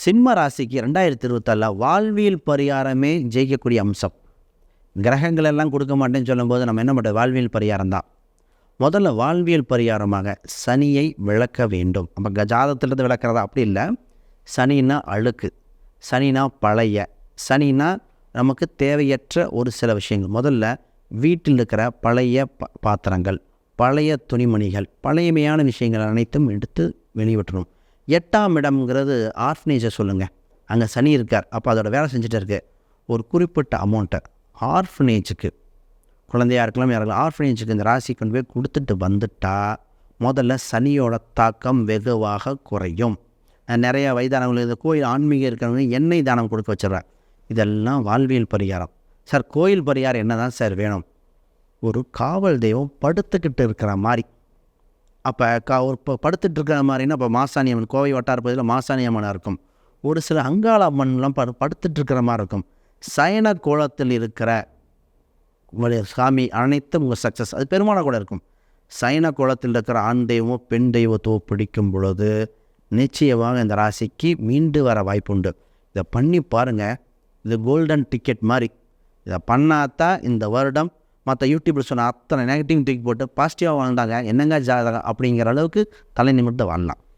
சிம்ம ராசிக்கு 2024 வாழ்வியல் பரிகாரமே ஜெயிக்கக்கூடிய அம்சம். கிரகங்கள் எல்லாம் கொடுக்க மாட்டேன்னு சொல்லும்போது நம்ம என்ன பண்ணுறது? வாழ்வியல் பரிகாரம் தான். முதல்ல வாழ்வியல் பரிகாரமாக சனியை விளக்க வேண்டும். நம்ம ஜாதகத்திலிருந்து விளக்குறதா அப்படி இல்லை. சனின்னா அழுக்கு, சனினா பழைய, சனினா நமக்கு தேவையற்ற ஒரு சில விஷயங்கள். முதல்ல வீட்டில் இருக்கிற பழைய பாத்திரங்கள், பழைய துணிமணிகள், பழையமையான விஷயங்கள் அனைத்தும் எடுத்து வெளியிட்டணும். 8ஆம் இடம்ங்கிறது ஆர்ஃபனேஜை சொல்லுங்கள். அங்கே சனி இருக்கார். அப்போ அதோட வேலை செஞ்சுட்டு இருக்கு. ஒரு குறிப்பிட்ட அமௌண்ட்டை ஆர்ஃபனேஜுக்கு, குழந்தையாக இருக்கலாம் யாருக்கலாம், ஆர்ஃபனேஜுக்கு இந்த ராசி கொண்டு போய் கொடுத்துட்டு வந்துட்டா முதல்ல சனியோட தாக்கம் வெகுவாக குறையும். நிறையா வயதானவங்களுக்கு இந்த கோயில் ஆன்மீகம் இருக்கிறவங்க எண்ணெய் தானம் கொடுக்க வச்சிடறாங்க. இதெல்லாம் வாழ்வியல் பரிகாரம். சார் கோயில் பரிகாரம் என்ன தான் சார் வேணும்? ஒரு காவல் தெய்வம் படுத்துக்கிட்டு இருக்கிற மாதிரி. அப்போ ஒரு படுத்துட்டு இருக்கிற மாதிரின்னா இப்போ மாசாணி அம்மன், கோவை வட்டார பகுதியில் மாசாணி அம்மனாக இருக்கும். ஒரு சில அங்காள அம்மன்லாம் படுத்துட்டு இருக்கிற மாதிரி இருக்கும். சயன கோலத்தில் இருக்கிற சாமி அனைத்தும் உங்கள் சக்ஸஸ். அது பெருமானாக கூட இருக்கும். சயன கோலத்தில் இருக்கிற ஆண் தெய்வமோ பெண் தெய்வத்தோ பிடிக்கும் பொழுது நிச்சயமாக இந்த ராசிக்கு மீண்டு வர வாய்ப்பு உண்டு. இதை பண்ணி பாருங்கள். இது கோல்டன் டிக்கெட் மாதிரி. இதை பண்ணாதான் இந்த வருடம் மற்ற யூடியூப்பில் சொன்ன அத்தனை நெகட்டிவ் தூக்கி போட்டு பாசிட்டிவாக வாழ்ந்தாங்க என்னங்க ஜாதகம் அப்படிங்கிற அளவுக்கு தலை நிமிர்ந்து வாழலாம்.